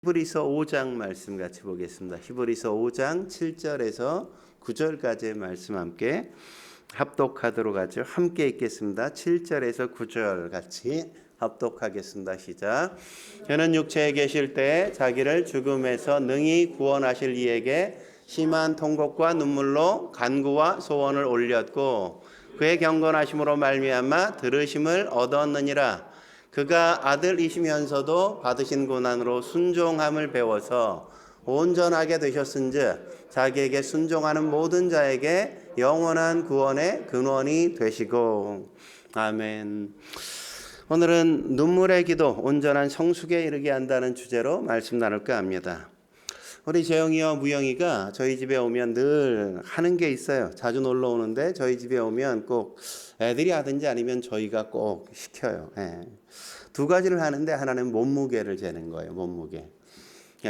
히브리서 5장 말씀 같이 보겠습니다. 히브리서 5장 7절에서 9절까지의 말씀 함께 합독하도록 하죠. 함께 읽겠습니다. 7절에서 9절 같이 합독하겠습니다. 시작. 저는 육체에 계실 때 자기를 죽음에서 능히 구원하실 이에게 심한 통곡과 눈물로 간구와 소원을 올렸고 그의 경건하심으로 말미암아 들으심을 얻었느니라. 그가 아들이시면서도 받으신 고난으로 순종함을 배워서 온전하게 되셨은즉 자기에게 순종하는 모든 자에게 영원한 구원의 근원이 되시고. 아멘. 오늘은 눈물의 기도, 온전한 성숙에 이르게 한다는 주제로 말씀 나눌까 합니다. 우리 재영이와 무영이가 저희 집에 오면 늘 하는 게 있어요. 자주 놀러 오는데 저희 집에 오면 꼭 애들이 하든지 아니면 저희가 꼭 시켜요. 두 가지를 하는데 하나는 몸무게를 재는 거예요. 몸무게.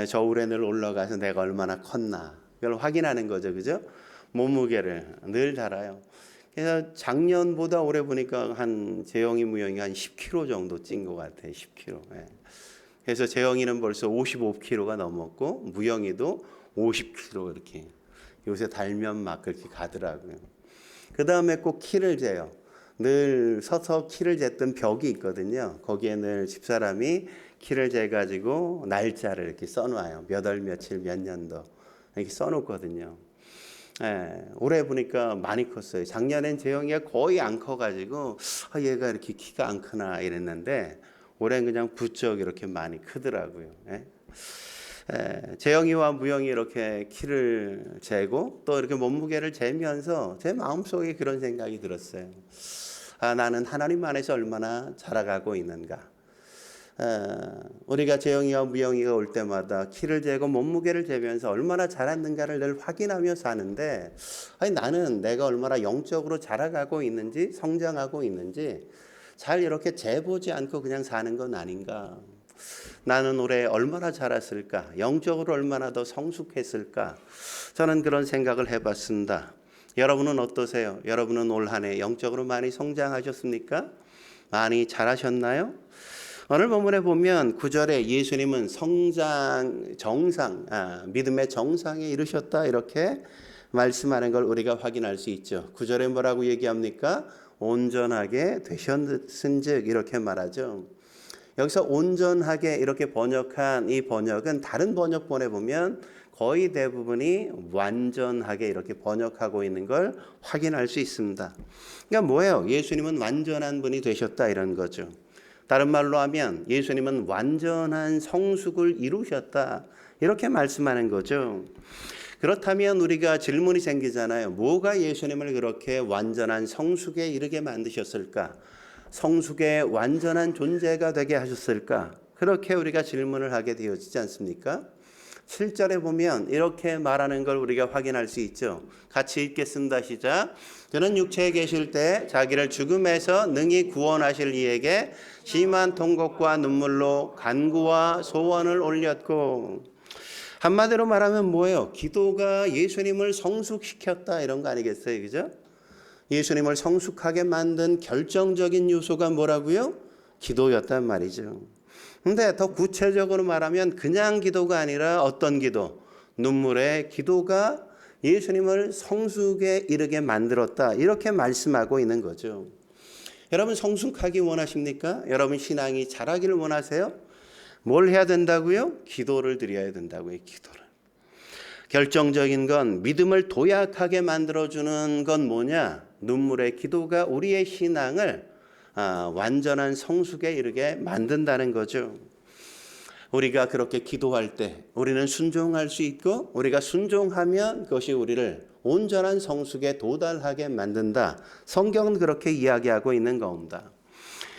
저울에 늘 올라가서 내가 얼마나 컸나 이걸 확인하는 거죠. 그죠? 몸무게를 늘 달아요. 그래서 작년보다 올해 보니까 한 재영이 무영이가 한 10kg 정도 찐 것 같아요. 10kg. 그래서 재영이는 벌써 55kg가 넘었고 무영이도 50kg 이렇게 요새 달면 막 그렇게 가더라고요. 그 다음에 꼭 키를 재요. 늘 서서 키를 쟀던 벽이 있거든요. 거기에 늘 집사람이 키를 재가지고 날짜를 이렇게 써놔요. 몇 월 며칠 몇 년도 이렇게 써놓거든요. 올해 보니까 많이 컸어요. 작년엔 재영이가 거의 안 커가지고 얘가 이렇게 키가 안 크나 이랬는데 올해는 그냥 부쩍 이렇게 많이 크더라고요. 재영이와 무영이 이렇게 키를 재고 또 이렇게 몸무게를 재면서 제 마음속에 그런 생각이 들었어요. 나는 하나님 안에서 얼마나 자라가고 있는가. 우리가 재영이와 무영이가 올 때마다 키를 재고 몸무게를 재면서 얼마나 자랐는가를 늘 확인하며 사는데 나는 내가 얼마나 영적으로 자라가고 있는지 성장하고 있는지 잘 이렇게 재보지 않고 그냥 사는 건 아닌가. 나는 올해 얼마나 자랐을까? 영적으로 얼마나 더 성숙했을까? 저는 그런 생각을 해봤습니다. 여러분은 어떠세요? 여러분은 올 한 해 영적으로 많이 성장하셨습니까? 많이 자라셨나요? 오늘 본문에 보면 9절에 예수님은 성장 정상, 믿음의 정상에 이르셨다 이렇게 말씀하는 걸 우리가 확인할 수 있죠. 9절에 뭐라고 얘기합니까? 온전하게 되셨은즉 이렇게 말하죠. 여기서 온전하게 이렇게 번역한 이 번역은 다른 번역본에 보면 거의 대부분이 완전하게 이렇게 번역하고 있는 걸 확인할 수 있습니다. 그러니까 뭐예요? 예수님은 완전한 분이 되셨다 이런 거죠. 다른 말로 하면 예수님은 완전한 성숙을 이루셨다 이렇게 말씀하는 거죠. 그렇다면 우리가 질문이 생기잖아요. 뭐가 예수님을 그렇게 완전한 성숙에 이르게 만드셨을까? 성숙의 완전한 존재가 되게 하셨을까? 그렇게 우리가 질문을 하게 되어지지 않습니까? 7절에 보면 이렇게 말하는 걸 우리가 확인할 수 있죠. 같이 읽겠습니다. 시작. 그는 육체에 계실 때 자기를 죽음에서 능히 구원하실 이에게 심한 통곡과 눈물로 간구와 소원을 올렸고. 한마디로 말하면 뭐예요? 기도가 예수님을 성숙시켰다 이런 거 아니겠어요? 그죠? 예수님을 성숙하게 만든 결정적인 요소가 뭐라고요? 기도였단 말이죠. 근데 더 구체적으로 말하면 그냥 기도가 아니라 어떤 기도? 눈물의 기도가 예수님을 성숙에 이르게 만들었다. 이렇게 말씀하고 있는 거죠. 여러분 성숙하기 원하십니까? 여러분 신앙이 자라기를 원하세요? 뭘 해야 된다고요? 기도를 드려야 된다고요. 기도를. 결정적인 건 믿음을 도약하게 만들어주는 건 뭐냐? 눈물의 기도가 우리의 신앙을 완전한 성숙에 이르게 만든다는 거죠. 우리가 그렇게 기도할 때 우리는 순종할 수 있고 우리가 순종하면 그것이 우리를 온전한 성숙에 도달하게 만든다. 성경은 그렇게 이야기하고 있는 겁니다.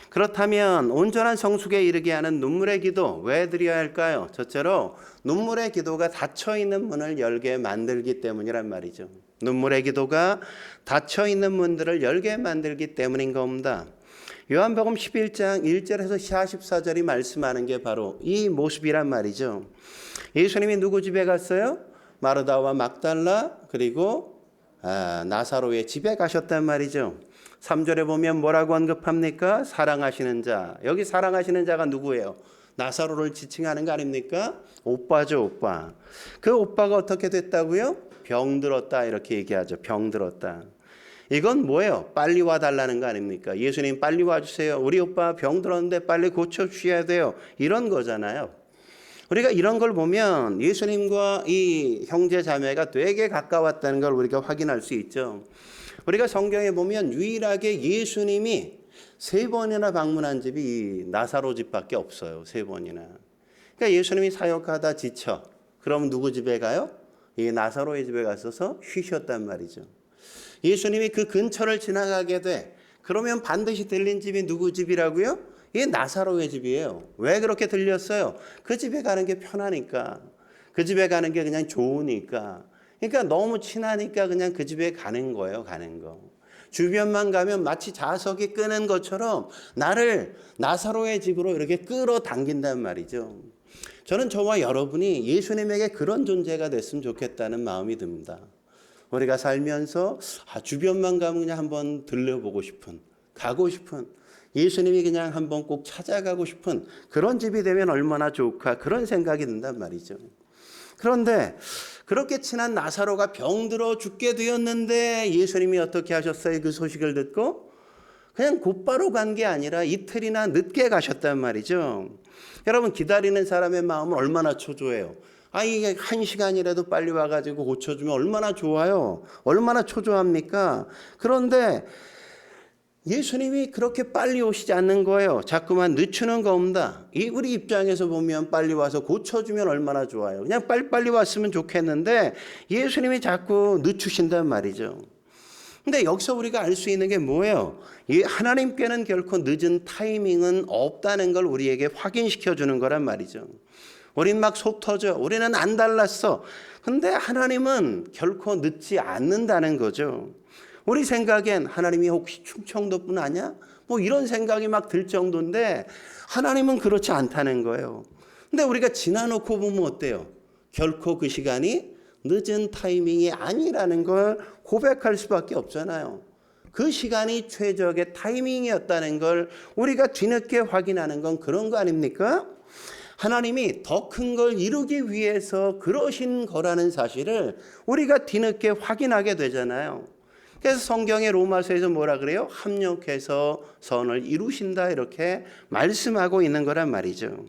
그렇다면 온전한 성숙에 이르게 하는 눈물의 기도 왜 드려야 할까요? 첫째로 눈물의 기도가 닫혀있는 문을 열게 만들기 때문이란 말이죠. 눈물의 기도가 닫혀있는 문들을 열게 만들기 때문인 겁니다. 요한복음 11장 1절에서 44절이 말씀하는 게 바로 이 모습이란 말이죠. 예수님이 누구 집에 갔어요? 마르다와 막달라 그리고 나사로의 집에 가셨단 말이죠. 3절에 보면 뭐라고 언급합니까? 사랑하시는 자. 여기 사랑하시는 자가 누구예요? 나사로를 지칭하는 거 아닙니까? 오빠죠, 오빠. 그 오빠가 어떻게 됐다고요? 병들었다 이렇게 얘기하죠. 병들었다. 이건 뭐예요? 빨리 와달라는 거 아닙니까? 예수님 빨리 와주세요. 우리 오빠 병들었는데 빨리 고쳐주셔야 돼요. 이런 거잖아요. 우리가 이런 걸 보면 예수님과 이 형제 자매가 되게 가까웠다는 걸 우리가 확인할 수 있죠. 우리가 성경에 보면 유일하게 예수님이 3번이나 방문한 집이 이 나사로 집밖에 없어요. 3번이나. 그러니까 예수님이 사역하다 지쳐. 그럼 누구 집에 가요? 이 나사로의 집에 가서서 쉬셨단 말이죠. 예수님이 그 근처를 지나가게 돼. 그러면 반드시 들린 집이 누구 집이라고요? 이 나사로의 집이에요. 왜 그렇게 들렸어요? 그 집에 가는 게 편하니까. 그 집에 가는 게 그냥 좋으니까. 그러니까 너무 친하니까 그냥 그 집에 가는 거예요. 가는 거. 주변만 가면 마치 자석이 끄는 것처럼 나를 나사로의 집으로 이렇게 끌어당긴단 말이죠. 저는 저와 여러분이 예수님에게 그런 존재가 됐으면 좋겠다는 마음이 듭니다. 우리가 살면서 주변만 가면 그냥 한번 들려보고 싶은, 가고 싶은, 예수님이 그냥 한번 꼭 찾아가고 싶은 그런 집이 되면 얼마나 좋을까 그런 생각이 든단 말이죠. 그런데 그렇게 친한 나사로가 병들어 죽게 되었는데 예수님이 어떻게 하셨어요? 그 소식을 듣고 그냥 곧바로 간 게 아니라 이틀이나 늦게 가셨단 말이죠. 여러분 기다리는 사람의 마음은 얼마나 초조해요. 이게 1시간이라도 빨리 와가지고 고쳐주면 얼마나 좋아요. 얼마나 초조합니까? 그런데 예수님이 그렇게 빨리 오시지 않는 거예요. 자꾸만 늦추는 겁니다. 우리 입장에서 보면 빨리 와서 고쳐주면 얼마나 좋아요. 그냥 빨리 왔으면 좋겠는데 예수님이 자꾸 늦추신단 말이죠. 근데 여기서 우리가 알 수 있는 게 뭐예요? 하나님께는 결코 늦은 타이밍은 없다는 걸 우리에게 확인시켜 주는 거란 말이죠. 우린 막 속 터져. 우리는 안 달랐어. 근데 하나님은 결코 늦지 않는다는 거죠. 우리 생각엔 하나님이 혹시 충청도뿐 아냐? 뭐 이런 생각이 막 들 정도인데 하나님은 그렇지 않다는 거예요. 근데 우리가 지나놓고 보면 어때요? 결코 그 시간이 늦은 타이밍이 아니라는 걸 고백할 수밖에 없잖아요. 그 시간이 최적의 타이밍이었다는 걸 우리가 뒤늦게 확인하는 건 그런 거 아닙니까? 하나님이 더 큰 걸 이루기 위해서 그러신 거라는 사실을 우리가 뒤늦게 확인하게 되잖아요. 그래서 성경의 로마서에서 뭐라 그래요? 합력해서 선을 이루신다 이렇게 말씀하고 있는 거란 말이죠.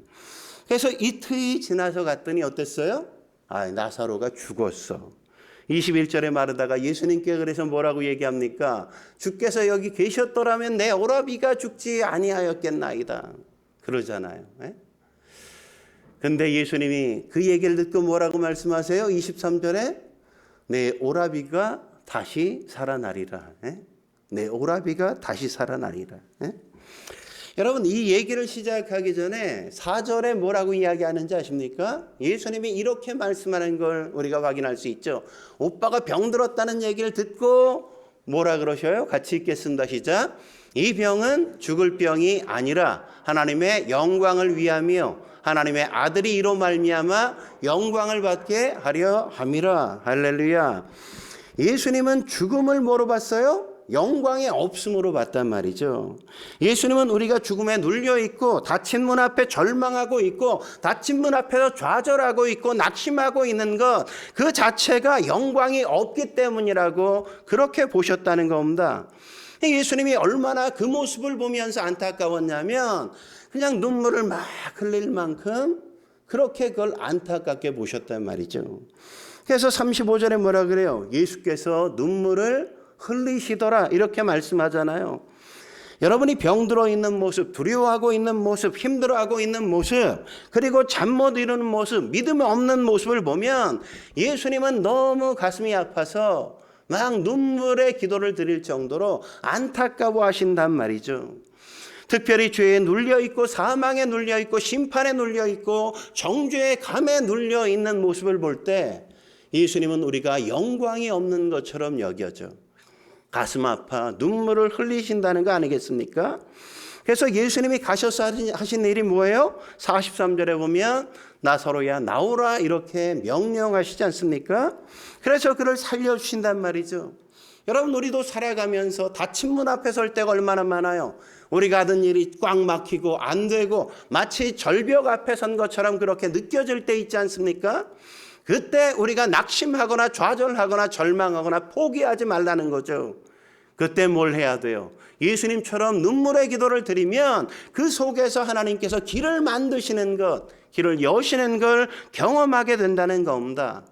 그래서 이틀이 지나서 갔더니 어땠어요? 나사로가 죽었어. 21절에 말하다가 예수님께 그래서 뭐라고 얘기합니까? 주께서 여기 계셨더라면 내 오라비가 죽지 아니하였겠나이다. 그러잖아요. 근데 예수님이 그 얘기를 듣고 뭐라고 말씀하세요? 23절에 내 오라비가 다시 살아나리라. 내 오라비가 다시 살아나리라. 여러분 이 얘기를 시작하기 전에 4절에 뭐라고 이야기하는지 아십니까? 예수님이 이렇게 말씀하는 걸 우리가 확인할 수 있죠. 오빠가 병들었다는 얘기를 듣고 뭐라 그러셔요? 같이 읽겠습니다. 시작. 이 병은 죽을 병이 아니라 하나님의 영광을 위하며 하나님의 아들이 이로 말미암아 영광을 받게 하려 함이라. 할렐루야. 예수님은 죽음을 뭐로 봤어요? 영광의 없음으로 봤단 말이죠. 예수님은 우리가 죽음에 눌려있고 닫힌 문 앞에 절망하고 있고 닫힌 문 앞에서 좌절하고 있고 낙심하고 있는 것 그 자체가 영광이 없기 때문이라고 그렇게 보셨다는 겁니다. 예수님이 얼마나 그 모습을 보면서 안타까웠냐면 그냥 눈물을 막 흘릴 만큼 그렇게 그걸 안타깝게 보셨단 말이죠. 그래서 35절에 뭐라 그래요? 예수께서 눈물을 흘리시더라 이렇게 말씀하잖아요. 여러분이 병들어 있는 모습, 두려워하고 있는 모습, 힘들어하고 있는 모습, 그리고 잠 못 이루는 모습, 믿음 없는 모습을 보면 예수님은 너무 가슴이 아파서 막 눈물의 기도를 드릴 정도로 안타까워하신단 말이죠. 특별히 죄에 눌려있고 사망에 눌려있고 심판에 눌려있고 정죄의 감에 눌려있는 모습을 볼 때 예수님은 우리가 영광이 없는 것처럼 여겨져. 가슴 아파 눈물을 흘리신다는 거 아니겠습니까? 그래서 예수님이 가셔서 하신 일이 뭐예요? 43절에 보면 나사로야 나오라 이렇게 명령하시지 않습니까? 그래서 그를 살려주신단 말이죠. 여러분, 우리도 살아가면서 닫힌 문 앞에 설 때가 얼마나 많아요. 우리가 하던 일이 꽉 막히고 안 되고 마치 절벽 앞에 선 것처럼 그렇게 느껴질 때 있지 않습니까? 그때 우리가 낙심하거나 좌절하거나 절망하거나 포기하지 말라는 거죠. 그때 뭘 해야 돼요? 예수님처럼 눈물의 기도를 드리면 그 속에서 하나님께서 길을 만드시는 것, 길을 여시는 걸 경험하게 된다는 겁니다.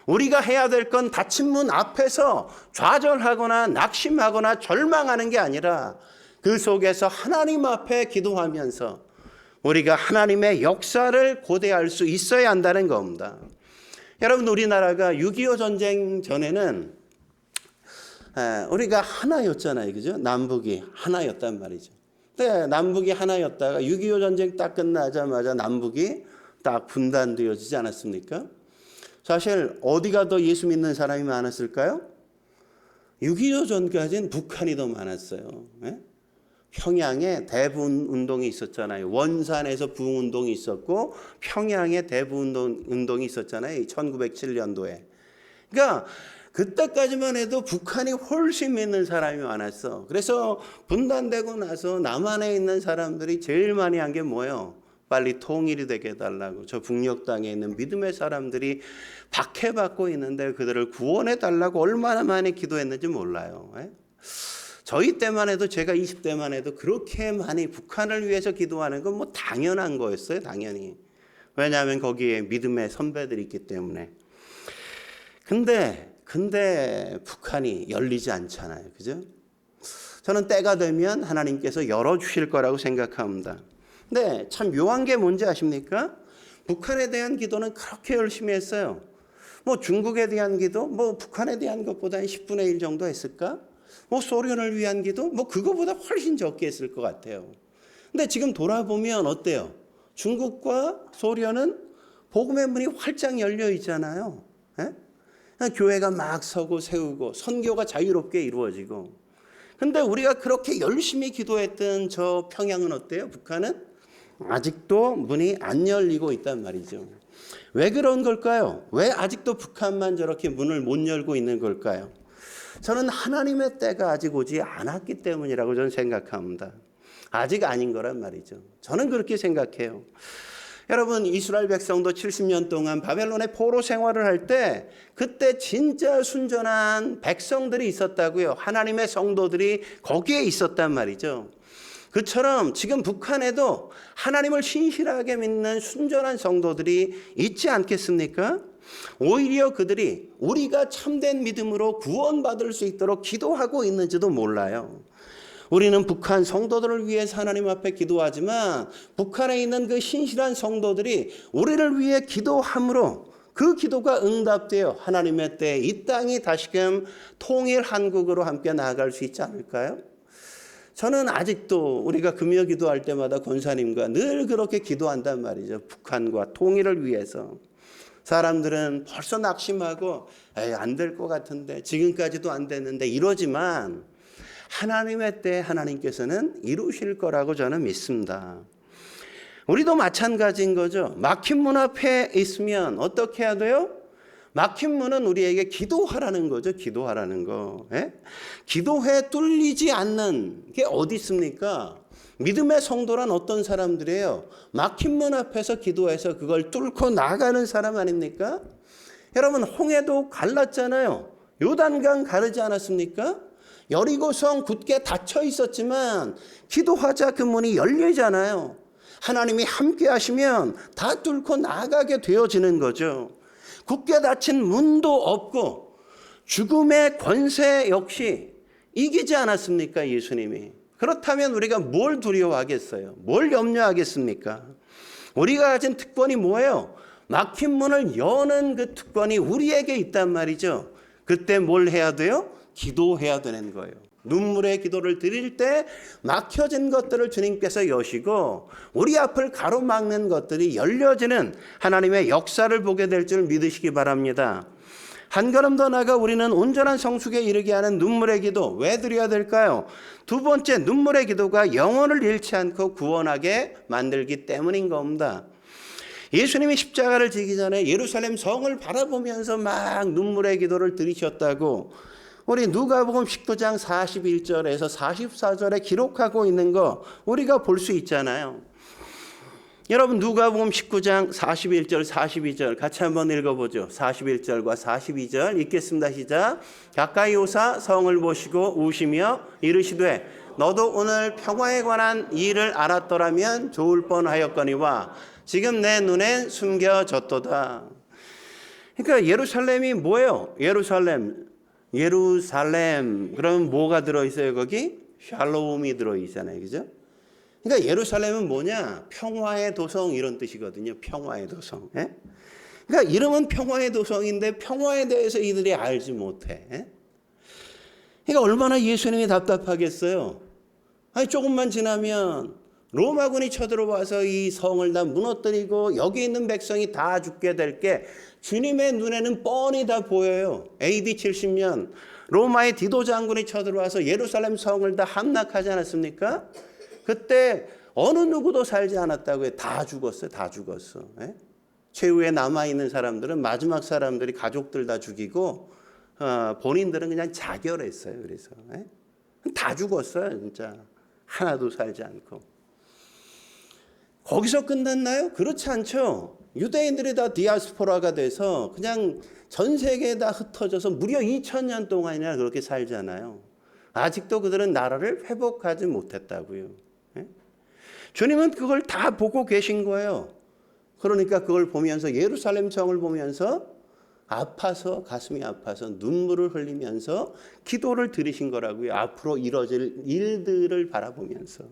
우리가 해야 될 건 닫힌 문 앞에서 좌절하거나 낙심하거나 절망하는 게 아니라 그 속에서 하나님 앞에 기도하면서 우리가 하나님의 역사를 고대할 수 있어야 한다는 겁니다. 여러분, 우리나라가 6.25 전쟁 전에는 우리가 하나였잖아요. 그죠? 남북이 하나였단 말이죠. 근데 남북이 하나였다가 6.25 전쟁 딱 끝나자마자 남북이 딱 분단되어지지 않았습니까? 사실 어디가 더 예수 믿는 사람이 많았을까요? 6.25 전까지는 북한이 더 많았어요. 예? 평양에 대부운 운동이 있었잖아요. 원산에서 부흥운동이 있었고 평양에 대부운동이 있었잖아요. 1907년도에. 그러니까 그때까지만 해도 북한이 훨씬 믿는 사람이 많았어. 그래서 분단되고 나서 남한에 있는 사람들이 제일 많이 한 게 뭐예요? 빨리 통일이 되게 해달라고. 저 북녘 땅에 있는 믿음의 사람들이 박해받고 있는데 그들을 구원해 달라고 얼마나 많이 기도했는지 몰라요. 저희 때만 해도, 제가 20대만 해도 그렇게 많이 북한을 위해서 기도하는 건 뭐 당연한 거였어요. 당연히. 왜냐하면 거기에 믿음의 선배들이 있기 때문에. 근데 북한이 열리지 않잖아요. 그죠? 저는 때가 되면 하나님께서 열어주실 거라고 생각합니다. 근데 참 묘한 게 뭔지 아십니까? 북한에 대한 기도는 그렇게 열심히 했어요. 뭐 중국에 대한 기도, 뭐 북한에 대한 것보다 10분의 1 정도 했을까? 뭐 소련을 위한 기도, 뭐 그거보다 훨씬 적게 했을 것 같아요. 근데 지금 돌아보면 어때요? 중국과 소련은 복음의 문이 활짝 열려 있잖아요. 예? 교회가 막 서고 세우고 선교가 자유롭게 이루어지고. 근데 우리가 그렇게 열심히 기도했던 저 평양은 어때요? 북한은 아직도 문이 안 열리고 있단 말이죠. 왜 그런 걸까요? 왜 아직도 북한만 저렇게 문을 못 열고 있는 걸까요? 저는 하나님의 때가 아직 오지 않았기 때문이라고 저는 생각합니다. 아직 아닌 거란 말이죠. 저는 그렇게 생각해요. 여러분, 이스라엘 백성도 70년 동안 바벨론의 포로 생활을 할 때 그때 진짜 순전한 백성들이 있었다고요. 하나님의 성도들이 거기에 있었단 말이죠. 그처럼 지금 북한에도 하나님을 신실하게 믿는 순전한 성도들이 있지 않겠습니까? 오히려 그들이 우리가 참된 믿음으로 구원받을 수 있도록 기도하고 있는지도 몰라요. 우리는 북한 성도들을 위해서 하나님 앞에 기도하지만 북한에 있는 그 신실한 성도들이 우리를 위해 기도함으로 그 기도가 응답되어 하나님의 때에 이 땅이 다시금 통일 한국으로 함께 나아갈 수 있지 않을까요? 저는 아직도 우리가 금요 기도할 때마다 권사님과 늘 그렇게 기도한단 말이죠. 북한과 통일을 위해서. 사람들은 벌써 낙심하고 안 될 것 같은데, 지금까지도 안 됐는데 이러지만 하나님의 때 하나님께서는 이루실 거라고 저는 믿습니다. 우리도 마찬가지인 거죠. 막힌 문 앞에 있으면 어떻게 해야 돼요? 막힌 문은 우리에게 기도하라는 거죠. 기도하라는 거. 예? 기도해 뚫리지 않는 게 어디 있습니까? 믿음의 성도란 어떤 사람들이에요? 막힌 문 앞에서 기도해서 그걸 뚫고 나가는 사람 아닙니까? 여러분, 홍해도 갈랐잖아요. 요단강 가르지 않았습니까? 여리고성 굳게 닫혀 있었지만 기도하자 그 문이 열리잖아요. 하나님이 함께 하시면 다 뚫고 나가게 되어지는 거죠. 굳게 닫힌 문도 없고 죽음의 권세 역시 이기지 않았습니까? 예수님이. 그렇다면 우리가 뭘 두려워하겠어요? 뭘 염려하겠습니까? 우리가 가진 특권이 뭐예요? 막힌 문을 여는 그 특권이 우리에게 있단 말이죠. 그때 뭘 해야 돼요? 기도해야 되는 거예요. 눈물의 기도를 드릴 때 막혀진 것들을 주님께서 여시고 우리 앞을 가로막는 것들이 열려지는 하나님의 역사를 보게 될 줄 믿으시기 바랍니다. 한 걸음 더 나아가 우리는 온전한 성숙에 이르게 하는 눈물의 기도 왜 드려야 될까요? 두 번째, 눈물의 기도가 영혼을 잃지 않고 구원하게 만들기 때문인 겁니다. 예수님이 십자가를 지기 전에 예루살렘 성을 바라보면서 막 눈물의 기도를 드리셨다고 우리 누가복음 19장 41절에서 44절에 기록하고 있는 거 우리가 볼 수 있잖아요. 여러분 누가복음 19장 41절 42절 같이 한번 읽어보죠. 41절과 42절 읽겠습니다. 시작. 가까이 오사 성을 보시고 우시며 이르시되 너도 오늘 평화에 관한 일을 알았더라면 좋을 뻔하였거니와 지금 내 눈엔 숨겨졌도다. 그러니까 예루살렘이 뭐예요? 예루살렘. 그러면 뭐가 들어있어요 거기? 샬롬이 들어있잖아요. 그죠? 그러니까 예루살렘은 뭐냐? 평화의 도성 이런 뜻이거든요. 평화의 도성. 예? 그러니까 이름은 평화의 도성인데 평화에 대해서 이들이 알지 못해. 예? 그러니까 얼마나 예수님이 답답하겠어요. 아니 조금만 지나면 로마군이 쳐들어와서 이 성을 다 무너뜨리고 여기 있는 백성이 다 죽게 될 게 주님의 눈에는 뻔히 다 보여요. AD 70년 로마의 디도 장군이 쳐들어와서 예루살렘 성을 다 함락하지 않았습니까? 그때 어느 누구도 살지 않았다고요. 다 죽었어요. 다 죽었어. 예? 최후에 남아있는 사람들은 마지막 사람들이 가족들 다 죽이고 본인들은 그냥 자결했어요. 그래서 예? 다 죽었어요. 진짜 하나도 살지 않고. 거기서 끝났나요? 그렇지 않죠. 유대인들이 다 디아스포라가 돼서 그냥 전 세계에 다 흩어져서 무려 2000년 동안이나 그렇게 살잖아요. 아직도 그들은 나라를 회복하지 못했다고요. 예? 주님은 그걸 다 보고 계신 거예요. 그러니까 그걸 보면서 예루살렘 성을 보면서 아파서 가슴이 아파서 눈물을 흘리면서 기도를 드리신 거라고요. 앞으로 이뤄질 일들을 바라보면서.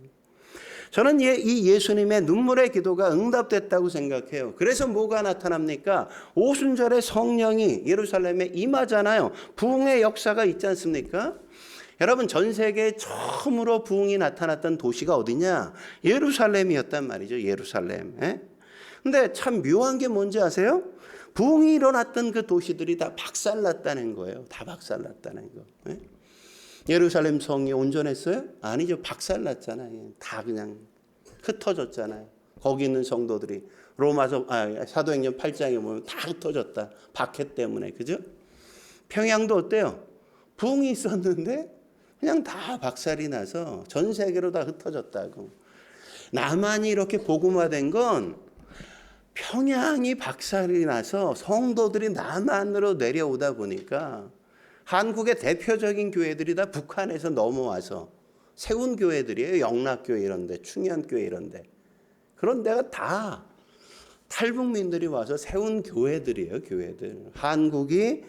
저는 이 예수님의 눈물의 기도가 응답됐다고 생각해요. 그래서 뭐가 나타납니까? 오순절에 성령이 예루살렘에 임하잖아요. 부흥의 역사가 있지 않습니까? 여러분 전 세계에 처음으로 부흥이 나타났던 도시가 어디냐? 예루살렘이었단 말이죠. 예루살렘. 근데 참 묘한 게 뭔지 아세요? 부흥이 일어났던 그 도시들이 다 박살났다는 거예요. 다 박살났다는 거. 예루살렘 성이 온전했어요? 아니죠. 박살났잖아요. 다 그냥 흩어졌잖아요. 거기 있는 성도들이 사도행전 8장에 보면 다 흩어졌다. 박해 때문에. 그죠? 평양도 어때요? 부흥이 있었는데 그냥 다 박살이 나서 전 세계로 다 흩어졌다고. 남한이 이렇게 복음화된 건 평양이 박살이 나서 성도들이 남한으로 내려오다 보니까 한국의 대표적인 교회들이 다 북한에서 넘어와서 세운 교회들이에요. 영락교회 이런데, 충현교회 이런데. 그런 데가 다 탈북민들이 와서 세운 교회들이에요. 교회들. 한국이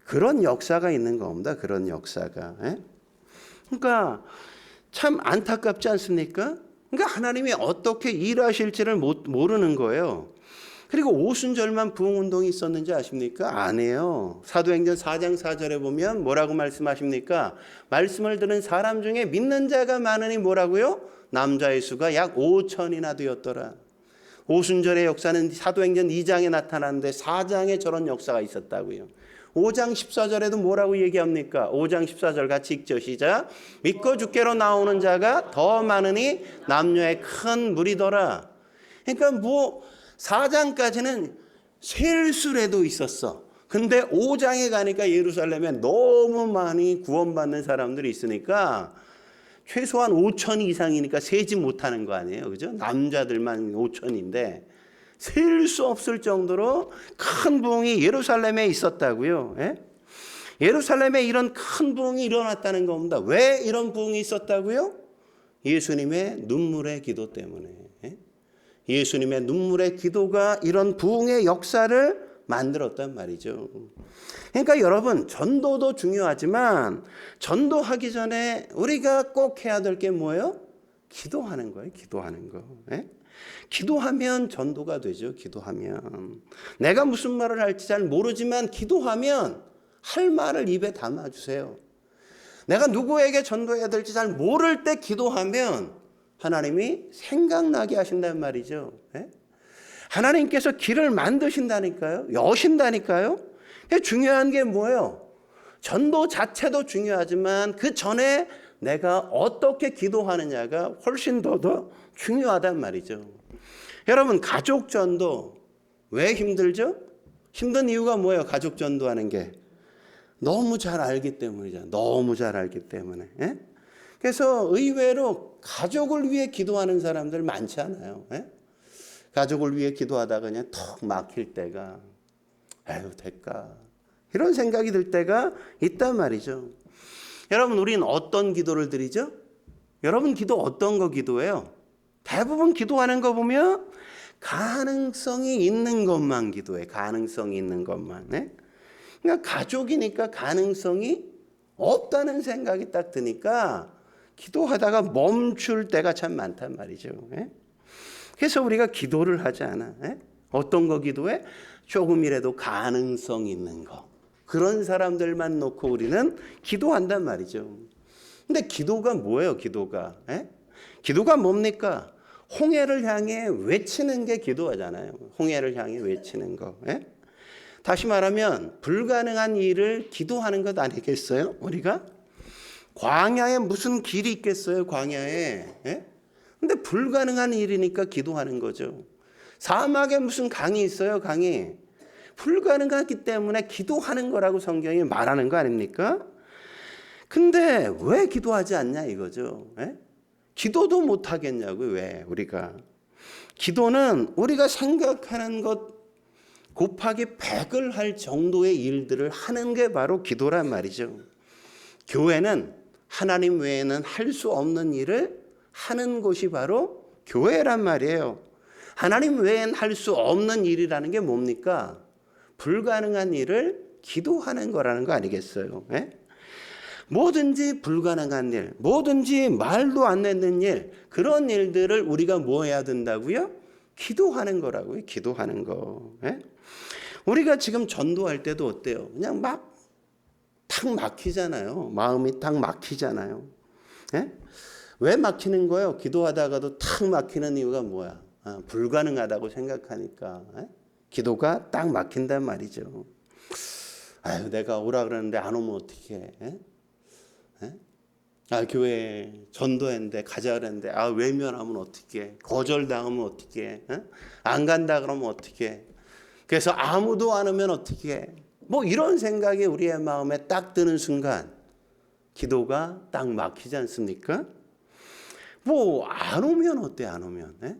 그런 역사가 있는 겁니다. 그런 역사가. 그러니까 참 안타깝지 않습니까? 그러니까 하나님이 어떻게 일하실지를 모르는 거예요. 그리고 오순절만 부흥운동이 있었는지 아십니까? 아니에요. 사도행전 4장 4절에 보면 뭐라고 말씀하십니까? 말씀을 들은 사람 중에 믿는 자가 많으니 뭐라고요? 남자의 수가 약 5천이나 되었더라. 오순절의 역사는 사도행전 2장에 나타났는데 4장에 저런 역사가 있었다고요. 5장 14절에도 뭐라고 얘기합니까? 5장 14절 같이 읽죠. 시작. 믿고 주께로 나오는 자가 더 많으니 남녀의 큰 무리더라. 그러니까 4장까지는 셀수레도 있었어. 근데 5장에 가니까 예루살렘에 너무 많이 구원받는 사람들이 있으니까 최소한 5천 이상이니까 세지 못하는 거 아니에요. 그죠? 남자들만 5천인데 셀 수 없을 정도로 큰 부흥이 예루살렘에 있었다고요. 예루살렘에 이런 큰 부흥이 일어났다는 겁니다. 왜 이런 부흥이 있었다고요? 예수님의 눈물의 기도 때문에. 예수님의 눈물의 기도가 이런 부흥의 역사를 만들었단 말이죠. 그러니까 여러분 전도도 중요하지만 전도하기 전에 우리가 꼭 해야 될 게 뭐예요? 기도하는 거예요. 기도하는 거. 기도하면 전도가 되죠. 기도하면. 내가 무슨 말을 할지 잘 모르지만 기도하면 할 말을 입에 담아주세요. 내가 누구에게 전도해야 될지 잘 모를 때 기도하면 하나님이 생각나게 하신단 말이죠. 하나님께서 길을 만드신다니까요. 여신다니까요. 중요한 게 뭐예요? 전도 자체도 중요하지만 그 전에 내가 어떻게 기도하느냐가 훨씬 더 중요하단 말이죠. 여러분 가족 전도 왜 힘들죠? 힘든 이유가 뭐예요? 가족 전도하는 게 너무 잘 알기 때문이잖아요. 너무 잘 알기 때문에. 예? 그래서 의외로 가족을 위해 기도하는 사람들 많지 않아요. 예? 가족을 위해 기도하다가 그냥 턱 막힐 때가 아유 될까 이런 생각이 들 때가 있단 말이죠. 여러분 우리는 어떤 기도를 드리죠? 여러분 기도 어떤 거 기도해요? 대부분 기도하는 거 보면 가능성이 있는 것만 기도해. 가능성이 있는 것만. 네? 그러니까 가족이니까 가능성이 없다는 생각이 딱 드니까 기도하다가 멈출 때가 참 많단 말이죠. 네? 그래서 우리가 기도를 하지 않아. 네? 어떤 거 기도해? 조금이라도 가능성 있는 거. 그런 사람들만 놓고 우리는 기도한단 말이죠. 근데 기도가 뭐예요? 기도가. 예? 기도가 뭡니까? 홍해를 향해 외치는 게 기도하잖아요. 홍해를 향해 외치는 거. 예? 다시 말하면 불가능한 일을 기도하는 것 아니겠어요? 우리가? 광야에 무슨 길이 있겠어요? 광야에. 예? 근데 불가능한 일이니까 기도하는 거죠. 사막에 무슨 강이 있어요? 강이. 불가능하기 때문에 기도하는 거라고 성경이 말하는 거 아닙니까? 근데 왜 기도하지 않냐 이거죠. 예? 기도도 못 하겠냐고요. 왜 우리가? 기도는 우리가 생각하는 것 곱하기 100을 할 정도의 일들을 하는 게 바로 기도란 말이죠. 교회는 하나님 외에는 할 수 없는 일을 하는 곳이 바로 교회란 말이에요. 하나님 외에는 할 수 없는 일이라는 게 뭡니까? 불가능한 일을 기도하는 거라는 거 아니겠어요? 예? 뭐든지 불가능한 일, 뭐든지 말도 안 되는 일, 그런 일들을 우리가 뭐 해야 된다고요? 기도하는 거라고요. 기도하는 거. 예? 우리가 지금 전도할 때도 어때요? 그냥 막 탁 막히잖아요. 마음이 탁 막히잖아요. 예? 왜 막히는 거예요? 기도하다가도 탁 막히는 이유가 뭐야? 불가능하다고 생각하니까. 예? 기도가 딱 막힌단 말이죠. 아유, 내가 오라 그러는데 안 오면 어떡해? 예? 예? 교회에 전도했는데 가자 그랬는데 외면하면 어떡해? 거절당하면 어떡해? 예? 안 간다 그러면 어떡해? 그래서 아무도 안 오면 어떡해? 뭐 이런 생각이 우리의 마음에 딱 드는 순간 기도가 딱 막히지 않습니까? 뭐 안 오면 어때? 안 오면? 예?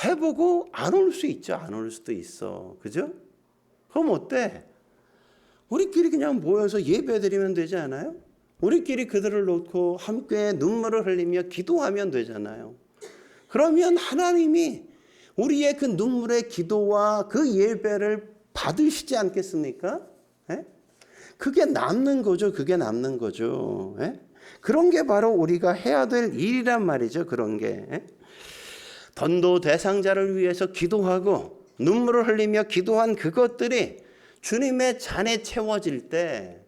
해보고 안 올 수 있죠. 안 올 수도 있어. 그죠? 그럼 어때? 우리끼리 그냥 모여서 예배 드리면 되지 않아요? 우리끼리 그들을 놓고 함께 눈물을 흘리며 기도하면 되잖아요. 그러면 하나님이 우리의 그 눈물의 기도와 그 예배를 받으시지 않겠습니까? 예? 그게 남는 거죠. 그게 남는 거죠. 예? 그런 게 바로 우리가 해야 될 일이란 말이죠. 그런 게. 예? 전도 대상자를 위해서 기도하고 눈물을 흘리며 기도한 그것들이 주님의 잔에 채워질 때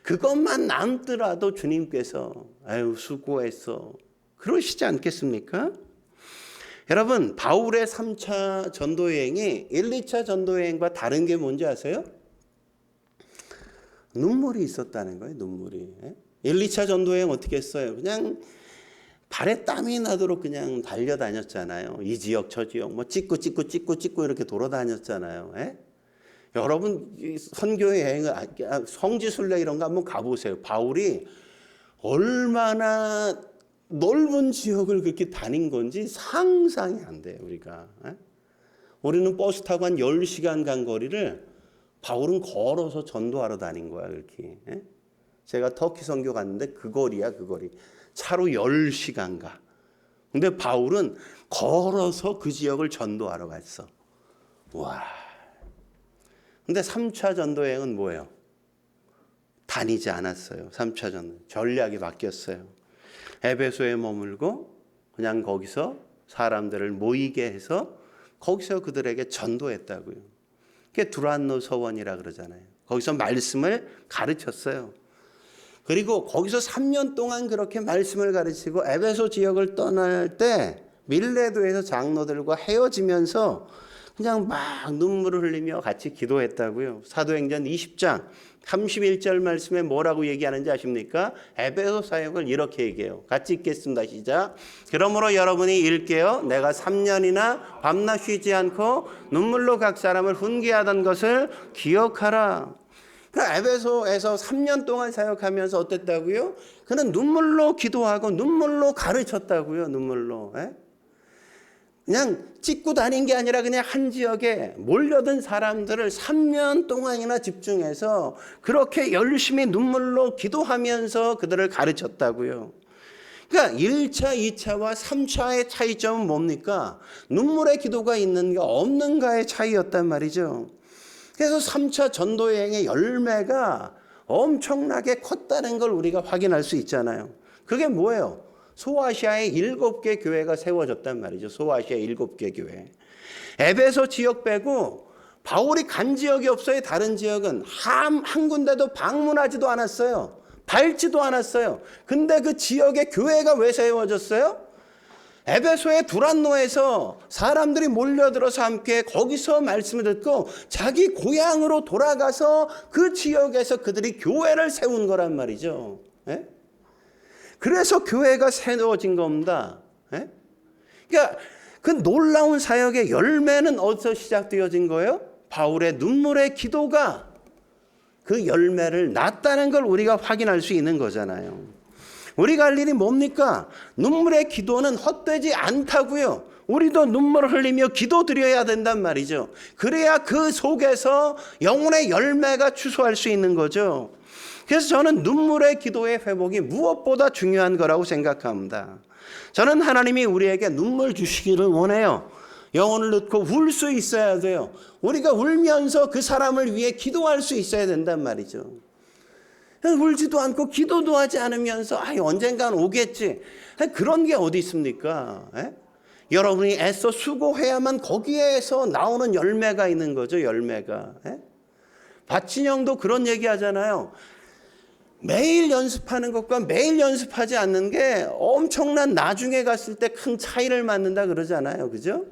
그것만 남더라도 주님께서 아유 수고했어 그러시지 않겠습니까? 여러분 바울의 3차 전도여행이 1, 2차 전도여행과 다른 게 뭔지 아세요? 눈물이 있었다는 거예요. 눈물이. 1, 2차 전도여행 어떻게 했어요? 그냥 발에 땀이 나도록 그냥 달려다녔잖아요. 이 지역 저 지역 뭐 찍고 이렇게 돌아다녔잖아요. 예? 여러분 선교 여행을 성지순례 이런 거 한번 가보세요. 바울이 얼마나 넓은 지역을 그렇게 다닌 건지 상상이 안 돼요. 우리가. 예? 우리는 버스 타고 한 10시간 간 거리를 바울은 걸어서 전도하러 다닌 거야. 이렇게. 예? 제가 터키 선교 갔는데 그 거리야. 그 거리. 차로 10시간 가. 근데 바울은 걸어서 그 지역을 전도하러 갔어. 와. 근데 3차 전도 여행은 뭐예요? 다니지 않았어요. 3차 전도. 전략이 바뀌었어요. 에베소에 머물고 그냥 거기서 사람들을 모이게 해서 거기서 그들에게 전도했다고요. 그게 두란노 서원이라 그러잖아요. 거기서 말씀을 가르쳤어요. 그리고 거기서 3년 동안 그렇게 말씀을 가르치고 에베소 지역을 떠날 때 밀레도에서 장로들과 헤어지면서 그냥 막 눈물을 흘리며 같이 기도했다고요. 사도행전 20장 31절 말씀에 뭐라고 얘기하는지 아십니까? 에베소 사역을 이렇게 얘기해요. 같이 읽겠습니다. 시작. 그러므로 여러분이 읽게요. 내가 3년이나 밤낮 쉬지 않고 눈물로 각 사람을 훈계하던 것을 기억하라. 그러니까 에베소에서 3년 동안 사역하면서 어땠다고요? 그는 눈물로 기도하고 눈물로 가르쳤다고요. 눈물로. 예? 그냥 찍고 다닌 게 아니라 그냥 한 지역에 몰려든 사람들을 3년 동안이나 집중해서 그렇게 열심히 눈물로 기도하면서 그들을 가르쳤다고요. 그러니까 1차, 2차와 3차의 차이점은 뭡니까? 눈물의 기도가 있는가 없는가의 차이였단 말이죠. 그래서 3차 전도 여행의 열매가 엄청나게 컸다는 걸 우리가 확인할 수 있잖아요. 그게 뭐예요? 소아시아에 7개 교회가 세워졌단 말이죠. 소아시아 7개 교회. 에베소 지역 빼고 바울이 간 지역이 없어요. 다른 지역은 한 군데도 방문하지도 않았어요. 밟지도 않았어요. 근데 그 지역의 교회가 왜 세워졌어요? 에베소의 두란노에서 사람들이 몰려들어서 함께 거기서 말씀을 듣고 자기 고향으로 돌아가서 그 지역에서 그들이 교회를 세운 거란 말이죠. 예? 그래서 교회가 세워진 겁니다. 예? 그러니까 그 놀라운 사역의 열매는 어디서 시작되어진 거예요? 바울의 눈물의 기도가 그 열매를 낳았다는 걸 우리가 확인할 수 있는 거잖아요. 우리가 할 일이 뭡니까? 눈물의 기도는 헛되지 않다고요. 우리도 눈물을 흘리며 기도드려야 된단 말이죠. 그래야 그 속에서 영혼의 열매가 추수할 수 있는 거죠. 그래서 저는 눈물의 기도의 회복이 무엇보다 중요한 거라고 생각합니다. 저는 하나님이 우리에게 눈물 주시기를 원해요. 영혼을 넣고 울 수 있어야 돼요. 우리가 울면서 그 사람을 위해 기도할 수 있어야 된단 말이죠. 울지도 않고 기도도 하지 않으면서 언젠간 오겠지. 그런 게 어디 있습니까? 에? 여러분이 애써 수고해야만 거기에서 나오는 열매가 있는 거죠. 열매가. 에? 박진영도 그런 얘기 하잖아요. 매일 연습하는 것과 매일 연습하지 않는 게 엄청난 나중에 갔을 때 큰 차이를 만든다 그러잖아요. 그죠?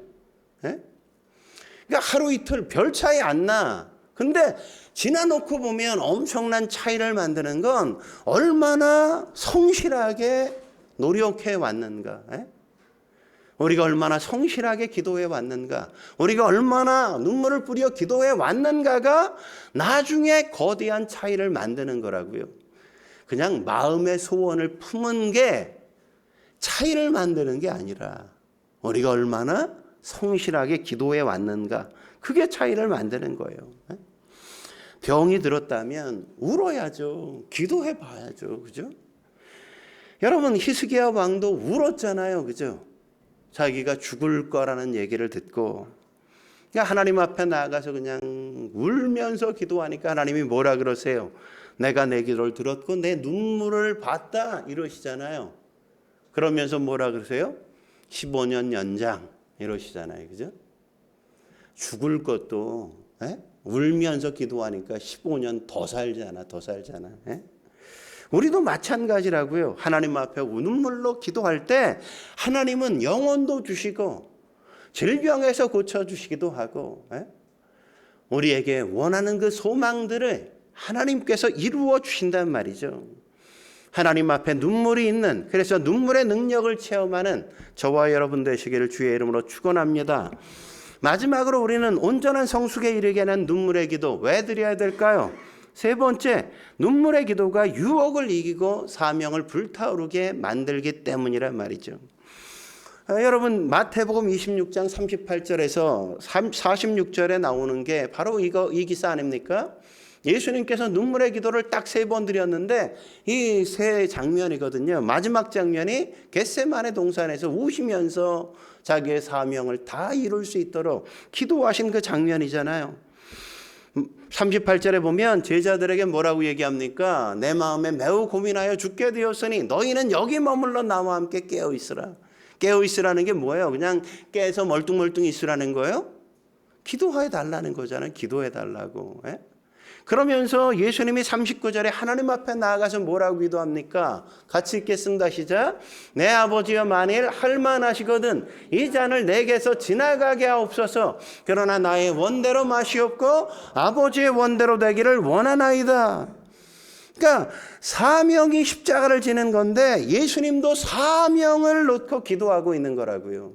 에? 그러니까 하루 이틀 별 차이 안 나. 근데 지나놓고 보면 엄청난 차이를 만드는 건 얼마나 성실하게 노력해 왔는가. 에? 우리가 얼마나 성실하게 기도해 왔는가. 우리가 얼마나 눈물을 뿌려 기도해 왔는가가 나중에 거대한 차이를 만드는 거라고요. 그냥 마음의 소원을 품은 게 차이를 만드는 게 아니라 우리가 얼마나 성실하게 기도해 왔는가. 그게 차이를 만드는 거예요. 에? 병이 들었다면 울어야죠. 기도해 봐야죠. 그죠? 여러분 히스기야 왕도 울었잖아요. 그죠? 자기가 죽을 거라는 얘기를 듣고 그러니까 하나님 앞에 나가서 그냥 울면서 기도하니까 하나님이 뭐라 그러세요? 내가 내 기도를 들었고 내 눈물을 봤다 이러시잖아요. 그러면서 뭐라 그러세요? 15년 연장 이러시잖아요. 그죠? 죽을 것도 울면서 기도하니까 15년 더 살잖아. 에? 우리도 마찬가지라고요. 하나님 앞에 눈물로 기도할 때 하나님은 영혼도 주시고 질병에서 고쳐주시기도 하고 우리에게 원하는 그 소망들을 하나님께서 이루어 주신단 말이죠. 하나님 앞에 눈물이 있는, 그래서 눈물의 능력을 체험하는 저와 여러분 되시기를 주의 이름으로 축원합니다. 마지막으로 우리는 온전한 성숙에 이르게 하는 눈물의 기도 왜 드려야 될까요? 세 번째, 눈물의 기도가 유혹을 이기고 사명을 불타오르게 만들기 때문이란 말이죠. 여러분 마태복음 26장 38절에서 46절에 나오는 게 바로 이 기사 아닙니까? 예수님께서 눈물의 기도를 딱 3번 드렸는데 이 세 장면이거든요. 마지막 장면이 겟세마네 동산에서 우시면서 자기의 사명을 다 이룰 수 있도록 기도하신 그 장면이잖아요. 38절에 보면 제자들에게 뭐라고 얘기합니까? 내 마음에 매우 고민하여 죽게 되었으니 너희는 여기 머물러 나와 함께 깨어 있으라. 깨어 있으라는 게 뭐예요? 그냥 깨서 멀뚱멀뚱 있으라는 거예요? 기도해 달라는 거잖아요. 기도해 달라고. 예? 그러면서 예수님이 39절에 하나님 앞에 나아가서 뭐라고 기도합니까? 같이 읽겠습니다. 시작. 내 아버지여 만일 할만하시거든 이 잔을 내게서 지나가게 하옵소서. 그러나 나의 원대로 마시옵고 아버지의 원대로 되기를 원하나이다. 그러니까 사명이 십자가를 지는 건데 예수님도 사명을 놓고 기도하고 있는 거라고요.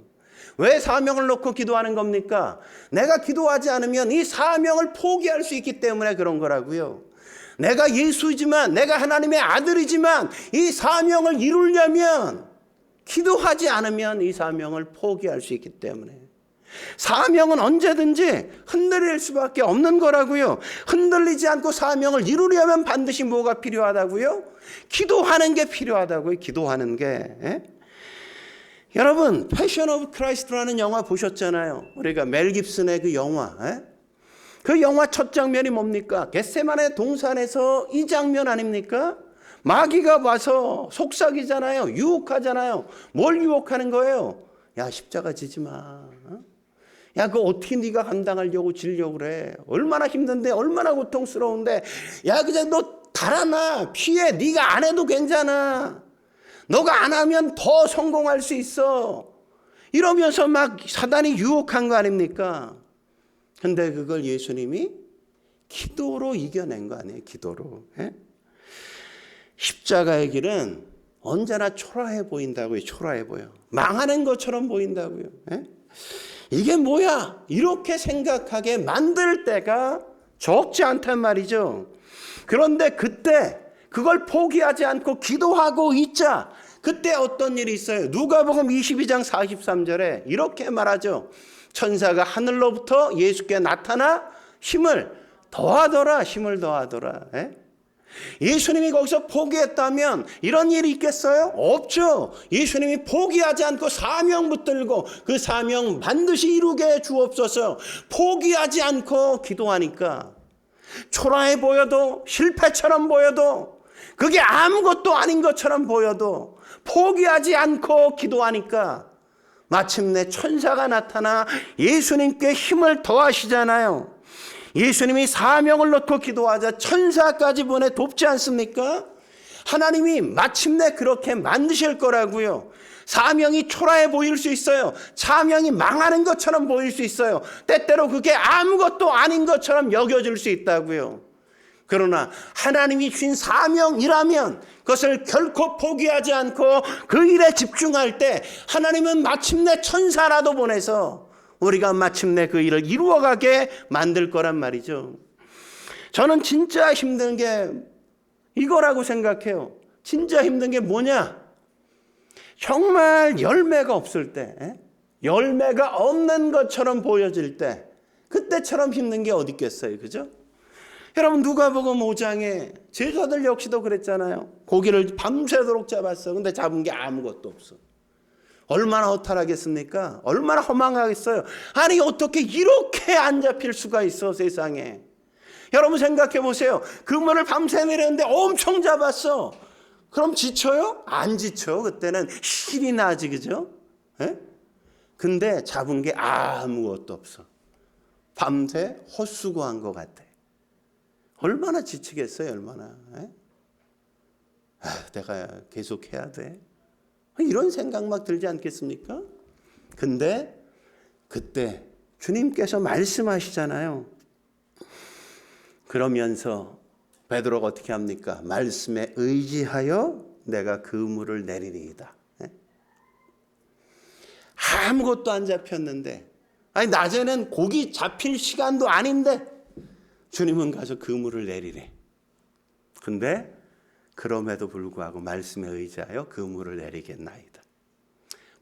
왜 사명을 놓고 기도하는 겁니까? 내가 기도하지 않으면 이 사명을 포기할 수 있기 때문에 그런 거라고요. 내가 예수이지만, 내가 하나님의 아들이지만 이 사명을 이루려면 기도하지 않으면 이 사명을 포기할 수 있기 때문에, 사명은 언제든지 흔들릴 수밖에 없는 거라고요. 흔들리지 않고 사명을 이루려면 반드시 뭐가 필요하다고요? 기도하는 게 필요하다고요. 기도하는 게. 여러분, 패션 오브 크라이스트라는 영화 보셨잖아요. 우리가 멜 깁슨의 그 영화. 그 영화 첫 장면이 뭡니까? 겟세마네 동산에서 이 장면 아닙니까? 마귀가 와서 속삭이잖아요. 유혹하잖아요. 뭘 유혹하는 거예요? 야, 십자가 지지 마. 야, 그거 어떻게 네가 감당하려고 지려고 그래? 얼마나 힘든데, 얼마나 고통스러운데. 야, 그냥 너 달아나. 피해. 네가 안 해도 괜찮아. 너가 안 하면 더 성공할 수 있어. 이러면서 막 사단이 유혹한 거 아닙니까? 근데 그걸 예수님이 기도로 이겨낸 거 아니에요? 기도로. 십자가의 길은 언제나 초라해 보인다고요. 초라해 보여. 망하는 것처럼 보인다고요. 이게 뭐야? 이렇게 생각하게 만들 때가 적지 않단 말이죠. 그런데 그때 그걸 포기하지 않고 기도하고 있자. 그때 어떤 일이 있어요? 누가복음 22장 43절에 이렇게 말하죠. 천사가 하늘로부터 예수께 나타나 힘을 더하더라. 힘을 더하더라. 예수님이 거기서 포기했다면 이런 일이 있겠어요? 없죠. 예수님이 포기하지 않고 사명 붙들고 그 사명 반드시 이루게 해 주옵소서. 포기하지 않고 기도하니까 초라해 보여도, 실패처럼 보여도, 그게 아무것도 아닌 것처럼 보여도 포기하지 않고 기도하니까 마침내 천사가 나타나 예수님께 힘을 더하시잖아요. 예수님이 사명을 놓고 기도하자 천사까지 보내 돕지 않습니까? 하나님이 마침내 그렇게 만드실 거라고요. 사명이 초라해 보일 수 있어요. 사명이 망하는 것처럼 보일 수 있어요. 때때로 그게 아무것도 아닌 것처럼 여겨질 수 있다고요. 그러나 하나님이 주신 사명이라면 그것을 결코 포기하지 않고 그 일에 집중할 때 하나님은 마침내 천사라도 보내서 우리가 마침내 그 일을 이루어가게 만들 거란 말이죠. 저는 진짜 힘든 게 이거라고 생각해요. 진짜 힘든 게 뭐냐? 정말 열매가 없을 때, 열매가 없는 것처럼 보여질 때, 그때처럼 힘든 게 어디 있겠어요, 그죠? 여러분, 누가복음 5장에 제자들 역시도 그랬잖아요. 고기를 밤새도록 잡았어. 근데 잡은 게 아무것도 없어. 얼마나 허탈하겠습니까? 얼마나 허망하겠어요? 아니, 어떻게 이렇게 안 잡힐 수가 있어, 세상에. 여러분 생각해 보세요. 그물을 밤새 내렸는데 엄청 잡았어. 그럼 지쳐요? 안 지쳐. 그때는 실이 나지, 그죠? 근데 잡은 게 아무것도 없어. 밤새 헛수고한 것 같아. 얼마나 지치겠어요, 얼마나. 내가 계속 해야 돼. 이런 생각 막 들지 않겠습니까? 근데 그때 주님께서 말씀하시잖아요. 그러면서 베드로가 어떻게 합니까? 말씀에 의지하여 내가 그물을 내리리이다. 아무것도 안 잡혔는데, 아니 낮에는 고기 잡힐 시간도 아닌데 주님은 가서 그물을 내리래. 근데 그럼에도 불구하고 말씀에 의지하여 그물을 내리겠나이다.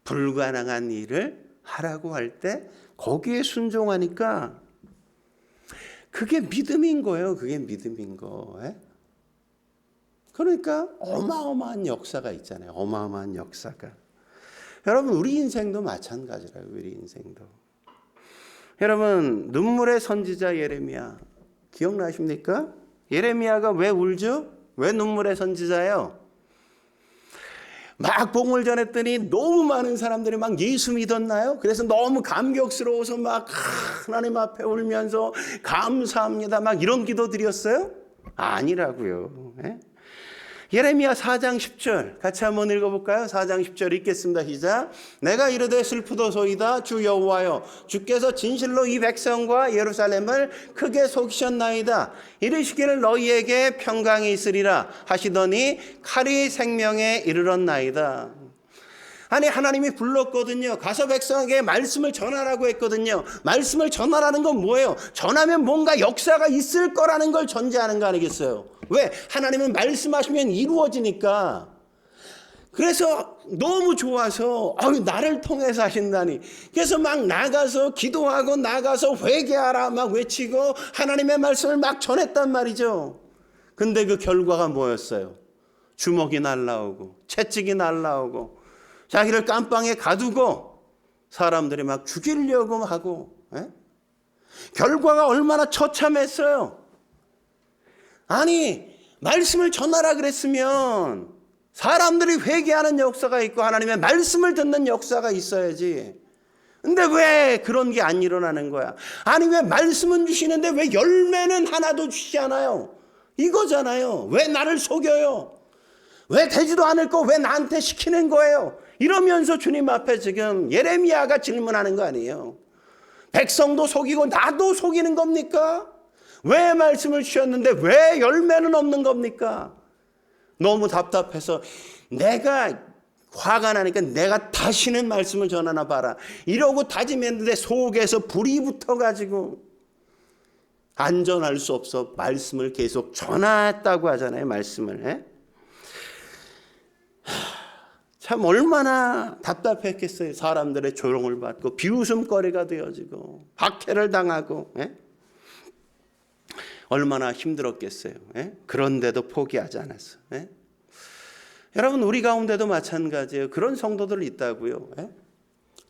불가능한 일을 하라고 할 때 거기에 순종하니까 그게 믿음인 거예요. 그게 믿음인 거. 그러니까 어마어마한 역사가 있잖아요. 어마어마한 역사가. 여러분, 우리 인생도 마찬가지라고요. 우리 인생도. 여러분, 눈물의 선지자 예레미야 기억나십니까? 예레미야가 왜 울죠? 왜 눈물의 선지자예요? 막 복음을 전했더니 너무 많은 사람들이 막 예수 믿었나요? 그래서 너무 감격스러워서 막 하나님 앞에 울면서 감사합니다 막 이런 기도 드렸어요? 아니라고요. 예레미야 4장 10절 같이 한번 읽어볼까요? 4장 10절 읽겠습니다. 시작. 내가 이르되 슬프도소이다 주 여호와여 주께서 진실로 이 백성과 예루살렘을 크게 속이셨나이다. 이르시기를 너희에게 평강이 있으리라 하시더니 칼이 생명에 이르렀나이다. 아니, 하나님이 불렀거든요. 가서 백성에게 말씀을 전하라고 했거든요. 말씀을 전하라는 건 뭐예요? 전하면 뭔가 역사가 있을 거라는 걸 전제하는 거 아니겠어요? 왜? 하나님은 말씀하시면 이루어지니까. 그래서 너무 좋아서 나를 통해서 하신다니. 그래서 막 나가서 기도하고 나가서 회개하라 막 외치고 하나님의 말씀을 막 전했단 말이죠. 근데 그 결과가 뭐였어요? 주먹이 날라오고 채찍이 날라오고 자기를 깜빵에 가두고 사람들이 막 죽이려고 하고. 결과가 얼마나 처참했어요. 아니 말씀을 전하라 그랬으면 사람들이 회개하는 역사가 있고 하나님의 말씀을 듣는 역사가 있어야지. 근데 왜 그런 게 안 일어나는 거야? 아니 왜 말씀은 주시는데 왜 열매는 하나도 주시지 않아요? 이거잖아요. 왜 나를 속여요? 왜 되지도 않을 거 왜 나한테 시키는 거예요? 이러면서 주님 앞에 지금 예레미야가 질문하는 거 아니에요. 백성도 속이고 나도 속이는 겁니까? 왜 말씀을 주셨는데 왜 열매는 없는 겁니까? 너무 답답해서 내가 화가 나니까 내가 다시는 말씀을 전하나 봐라 이러고 다짐했는데 속에서 불이 붙어가지고 안전할 수 없어 말씀을 계속 전했다고 하잖아요. 말씀을. 참 얼마나 답답했겠어요. 사람들의 조롱을 받고 비웃음거리가 되어지고 박해를 당하고. 얼마나 힘들었겠어요. 그런데도 포기하지 않았어요. 여러분 우리 가운데도 마찬가지예요. 그런 성도들 있다고요.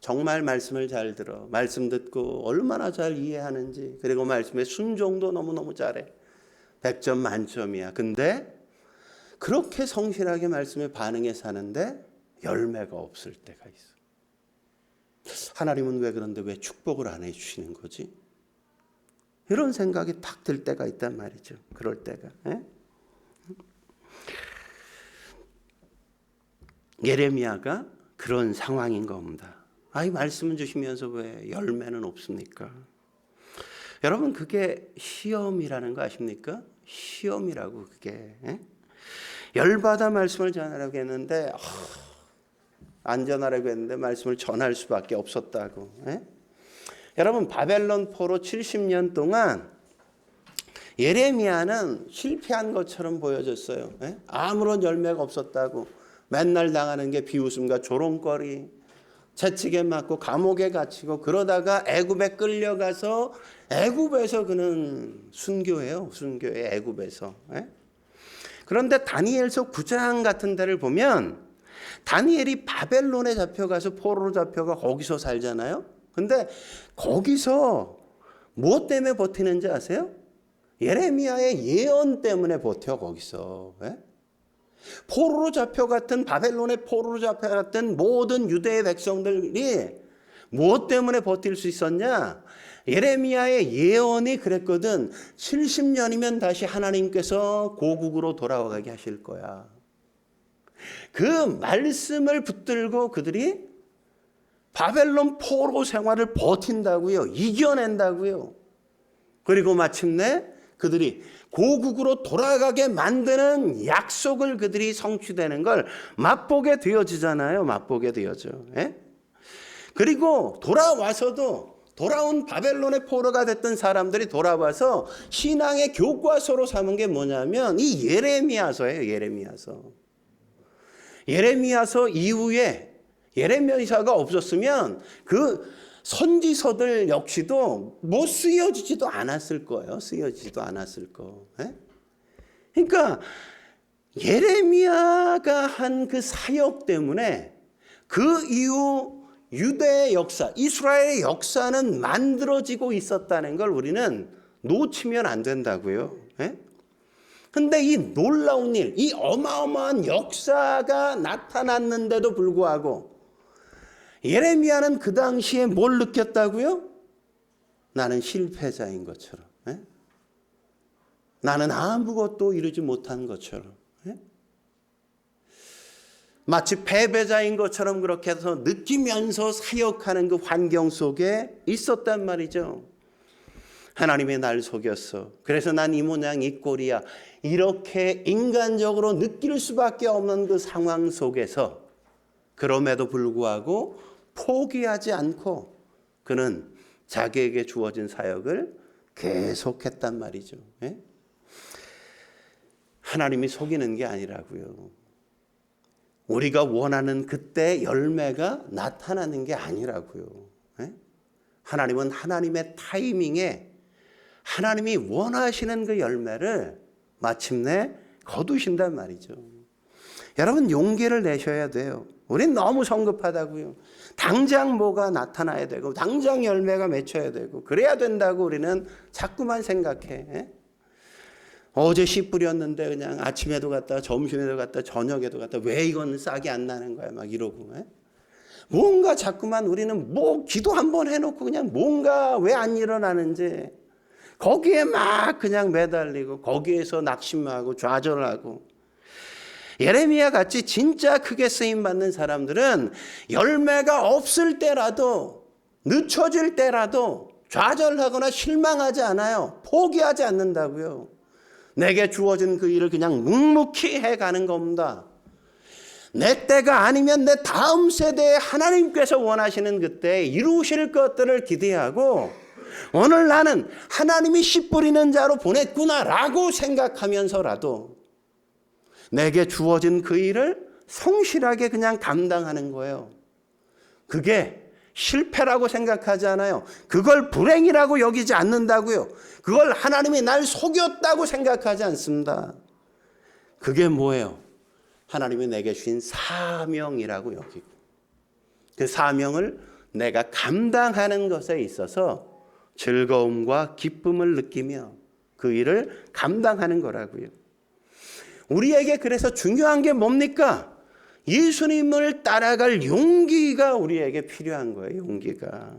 정말 말씀을 잘 들어. 말씀 듣고 얼마나 잘 이해하는지. 그리고 말씀의 순종도 너무너무 잘해. 100점 만점이야. 근데 그렇게 성실하게 말씀에 반응해 사는데 열매가 없을 때가 있어. 하나님은 왜 그런데 왜 축복을 안 해주시는 거지? 이런 생각이 탁 들 때가 있단 말이죠. 그럴 때가. 예레미야가 그런 상황인 겁니다. 이 말씀을 주시면서 왜 열매는 없습니까? 여러분 그게 시험이라는 거 아십니까? 시험이라고 그게. 열받아 말씀을 전하려고 했는데 안 전하려고 했는데 말씀을 전할 수밖에 없었다고. 여러분 바벨론 포로 70년 동안 예레미야는 실패한 것처럼 보여졌어요. 아무런 열매가 없었다고. 맨날 당하는 게 비웃음과 조롱거리, 채찍에 맞고 감옥에 갇히고 그러다가 애굽에 끌려가서 애굽에서 그는 순교해요. 순교해 애굽에서. 그런데 다니엘서 9장 같은 데를 보면 다니엘이 바벨론에 잡혀가서 포로로 잡혀가 거기서 살잖아요. 근데 거기서 무엇 때문에 버티는지 아세요? 예레미야의 예언 때문에 버텨 거기서. 포로로 잡혀갔던 바벨론의 포로로 잡혀갔던 모든 유대의 백성들이 무엇 때문에 버틸 수 있었냐? 예레미야의 예언이 그랬거든. 70년이면 다시 하나님께서 고국으로 돌아가게 하실 거야. 그 말씀을 붙들고 그들이 바벨론 포로 생활을 버틴다고요. 이겨낸다고요. 그리고 마침내 그들이 고국으로 돌아가게 만드는 약속을 그들이 성취되는 걸 맛보게 되어지잖아요. 맛보게 되어져. 그리고 돌아와서도 돌아온 바벨론의 포로가 됐던 사람들이 돌아와서 신앙의 교과서로 삼은 게 뭐냐면 이 예레미야서예요. 예레미야서. 예레미야서 이후에 예레미야가 없었으면 그 선지서들 역시도 뭐 쓰여지지도 않았을 거예요. 쓰여지지도 않았을 거. 그러니까 예레미야가 한 그 사역 때문에 그 이후 유대의 역사, 이스라엘의 역사는 만들어지고 있었다는 걸 우리는 놓치면 안 된다고요. 근데 이 놀라운 일, 이 어마어마한 역사가 나타났는데도 불구하고 예레미야는 그 당시에 뭘 느꼈다고요? 나는 실패자인 것처럼. 나는 아무것도 이루지 못한 것처럼. 마치 패배자인 것처럼 그렇게 해서 느끼면서 사역하는 그 환경 속에 있었단 말이죠. 하나님이 날 속였어. 그래서 난 이 모양 이 꼴이야. 이렇게 인간적으로 느낄 수밖에 없는 그 상황 속에서 그럼에도 불구하고 포기하지 않고 그는 자기에게 주어진 사역을 계속했단 말이죠. 하나님이 속이는 게 아니라고요. 우리가 원하는 그때 열매가 나타나는 게 아니라고요. 예? 하나님은 하나님의 타이밍에 하나님이 원하시는 그 열매를 마침내 거두신단 말이죠. 여러분, 용기를 내셔야 돼요. 우린 너무 성급하다고요. 당장 뭐가 나타나야 되고 당장 열매가 맺혀야 되고 그래야 된다고 우리는 자꾸만 생각해. 예? 어제 씨 뿌렸는데 그냥 아침에도 갔다 점심에도 갔다 저녁에도 갔다 왜 이건 싹이 안 나는 거야 막 이러고. 예? 뭔가 자꾸만 우리는 뭐 기도 한번 해놓고 그냥 뭔가 왜 안 일어나는지 거기에 막 그냥 매달리고 거기에서 낙심하고 좌절하고. 예레미야 같이 진짜 크게 쓰임받는 사람들은 열매가 없을 때라도 늦춰질 때라도 좌절하거나 실망하지 않아요. 포기하지 않는다고요. 내게 주어진 그 일을 그냥 묵묵히 해가는 겁니다. 내 때가 아니면 내 다음 세대에 하나님께서 원하시는 그때 이루실 것들을 기대하고 오늘 나는 하나님이 씨 뿌리는 자로 보냈구나라고 생각하면서라도 내게 주어진 그 일을 성실하게 그냥 감당하는 거예요. 그게 실패라고 생각하지 않아요. 그걸 불행이라고 여기지 않는다고요. 그걸 하나님이 날 속였다고 생각하지 않습니다. 그게 뭐예요? 하나님이 내게 주신 사명이라고 여기고 그 사명을 내가 감당하는 것에 있어서 즐거움과 기쁨을 느끼며 그 일을 감당하는 거라고요. 우리에게 그래서 중요한 게 뭡니까? 예수님을 따라갈 용기가 우리에게 필요한 거예요. 용기가.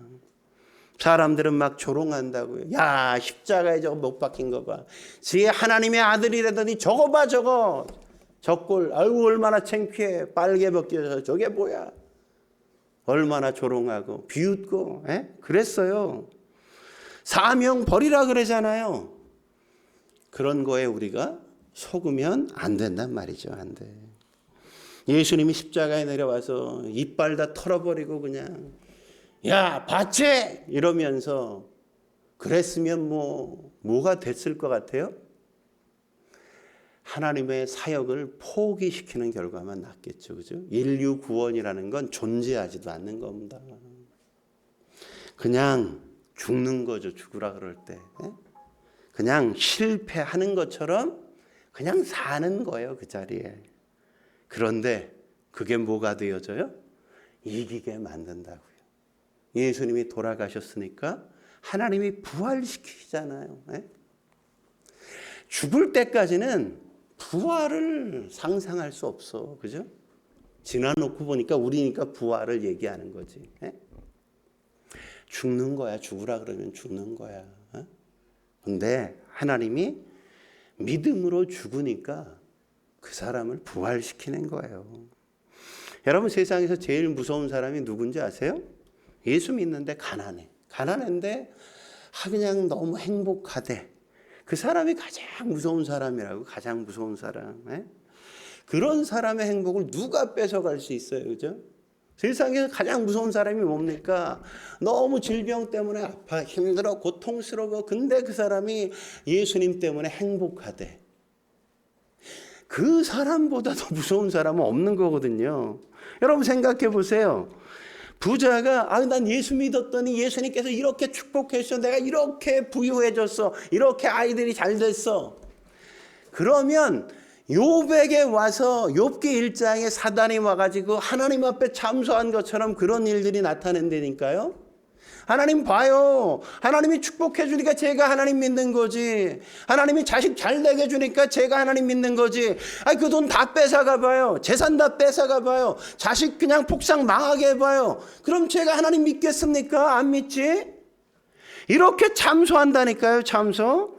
사람들은 막 조롱한다고요. 야, 십자가에 저거 못 박힌 거 봐. 지혜 하나님의 아들이라더니 저거 봐 저거. 저꼴 아유 얼마나 창피해. 빨개 벗겨서 저게 뭐야. 얼마나 조롱하고 비웃고. 그랬어요. 사명 버리라 그러잖아요. 그런 거에 우리가 속으면 안 된단 말이죠. 안 돼. 예수님이 십자가에 내려와서 이빨 다 털어버리고 그냥 야 봤지? 이러면서 그랬으면 뭐가 됐을 것 같아요? 하나님의 사역을 포기시키는 결과만 났겠죠. 그죠? 인류 구원이라는 건 존재하지도 않는 겁니다. 그냥 죽는 거죠. 죽으라 그럴 때. 그냥 실패하는 것처럼 그냥 사는 거예요. 그 자리에. 그런데 그게 뭐가 되어져요? 이기게 만든다고요. 예수님이 돌아가셨으니까 하나님이 부활시키잖아요. 죽을 때까지는 부활을 상상할 수 없어. 그죠? 지나놓고 보니까 우리니까 부활을 얘기하는 거지. 죽는 거야. 죽으라 그러면 죽는 거야. 근데 하나님이 믿음으로 죽으니까 그 사람을 부활시키는 거예요. 여러분, 세상에서 제일 무서운 사람이 누군지 아세요? 예수 믿는데 가난해. 가난한데 그냥 너무 행복하대. 그 사람이 가장 무서운 사람이라고. 가장 무서운 사람. 그런 사람의 행복을 누가 뺏어갈 수 있어요. 그죠? 세상에서 가장 무서운 사람이 뭡니까? 너무 질병 때문에 아파 힘들어 고통스러워. 근데 그 사람이 예수님 때문에 행복하대. 그 사람보다 더 무서운 사람은 없는 거거든요. 여러분 생각해 보세요. 부자가 난 예수 믿었더니 예수님께서 이렇게 축복했어. 내가 이렇게 부유해졌어. 이렇게 아이들이 잘 됐어. 그러면 욥에게 와서 욥기 1장에 사단이 와가지고 하나님 앞에 참소한 것처럼 그런 일들이 나타낸다니까요. 하나님 봐요. 하나님이 축복해 주니까 제가 하나님 믿는 거지. 하나님이 자식 잘 되게 해주니까 제가 하나님 믿는 거지. 그 돈 다 뺏어가 봐요. 재산 다 뺏어가 봐요. 자식 그냥 폭삭 망하게 해봐요. 그럼 제가 하나님 믿겠습니까? 안 믿지? 이렇게 참소한다니까요. 참소.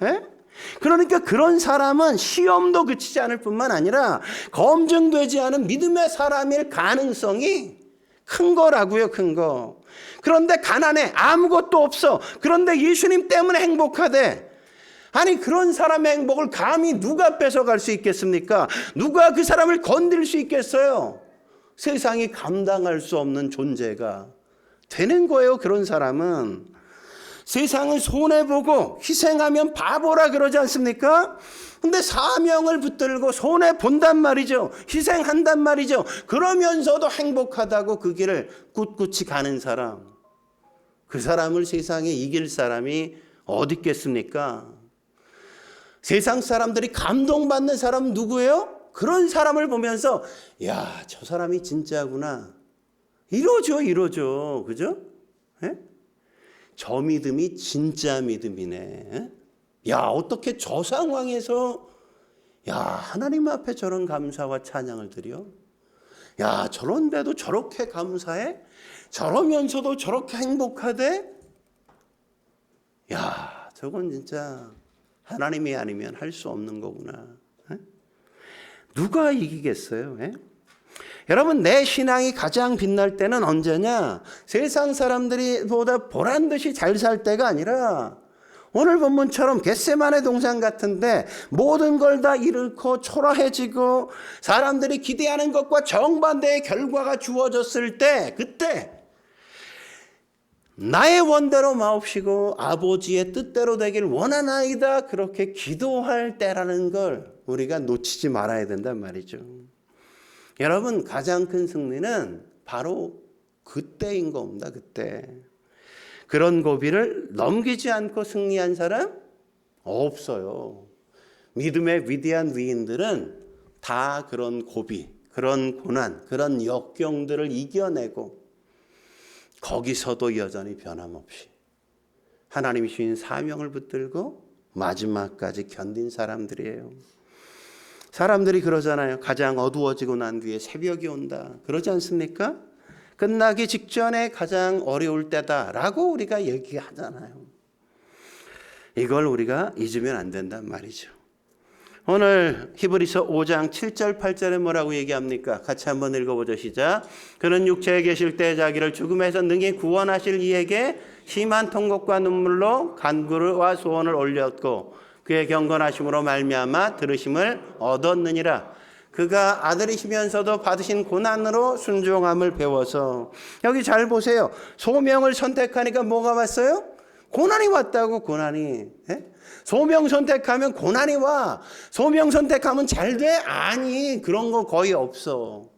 그러니까 그런 사람은 시험도 그치지 않을 뿐만 아니라 검증되지 않은 믿음의 사람일 가능성이 큰 거라고요. 큰 거. 그런데 가난해. 아무것도 없어. 그런데 예수님 때문에 행복하대. 아니 그런 사람의 행복을 감히 누가 뺏어갈 수 있겠습니까? 누가 그 사람을 건드릴 수 있겠어요? 세상이 감당할 수 없는 존재가 되는 거예요. 그런 사람은. 세상은 손해보고 희생하면 바보라 그러지 않습니까? 근데 사명을 붙들고 손해본단 말이죠. 희생한단 말이죠. 그러면서도 행복하다고 그 길을 꿋꿋이 가는 사람. 그 사람을 세상에 이길 사람이 어디 있겠습니까? 세상 사람들이 감동받는 사람은 누구예요? 그런 사람을 보면서 야, 저 사람이 진짜구나. 이러죠. 그죠? 예? 저 믿음이 진짜 믿음이네. 야, 어떻게 저 상황에서 야, 하나님 앞에 저런 감사와 찬양을 드려? 야, 저런데도 저렇게 감사해? 저러면서도 저렇게 행복하대? 야, 저건 진짜 하나님이 아니면 할 수 없는 거구나. 에? 누가 이기겠어요? 에? 여러분, 내 신앙이 가장 빛날 때는 언제냐? 세상 사람들이 보다 보란 듯이 잘 살 때가 아니라 오늘 본문처럼 겟세마네 동산 같은데 모든 걸 다 잃고 초라해지고 사람들이 기대하는 것과 정반대의 결과가 주어졌을 때, 그때 나의 원대로 마옵시고 아버지의 뜻대로 되길 원하나이다, 그렇게 기도할 때라는 걸 우리가 놓치지 말아야 된단 말이죠. 여러분, 가장 큰 승리는 바로 그때인 겁니다. 그때. 그런 고비를 넘기지 않고 승리한 사람 없어요. 믿음의 위대한 위인들은 다 그런 고비, 그런 고난, 그런 역경들을 이겨내고 거기서도 여전히 변함없이 하나님이 주신 사명을 붙들고 마지막까지 견딘 사람들이에요. 사람들이 그러잖아요. 가장 어두워지고 난 뒤에 새벽이 온다. 그러지 않습니까? 끝나기 직전에 가장 어려울 때다라고 우리가 얘기하잖아요. 이걸 우리가 잊으면 안 된단 말이죠. 오늘 히브리서 5장 7절 8절에 뭐라고 얘기합니까? 같이 한번 읽어보죠. 시작. 그는 육체에 계실 때 자기를 죽음에서 능히 구원하실 이에게 심한 통곡과 눈물로 간구와 소원을 올렸고 그의 경건하심으로 말미암아 들으심을 얻었느니라. 그가 아들이시면서도 받으신 고난으로 순종함을 배워서. 여기 잘 보세요. 소명을 선택하니까 뭐가 왔어요? 고난이 왔다고. 고난이. 예? 소명 선택하면 고난이 와. 소명 선택하면 잘 돼? 아니, 그런 거 거의 없어.